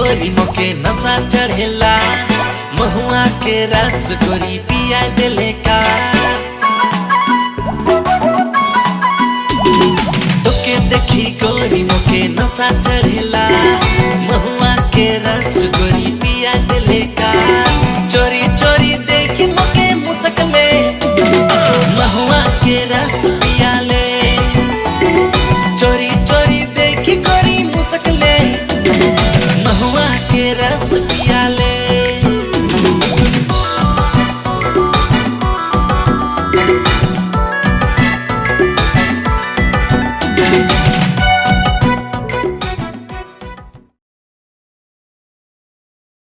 गोरी मोके नशा चढ़ेला, महुआ के रस गोरी पिया दिले का। तोके देखी गोरी मोके नशा चढ़ेला, महुआ के रस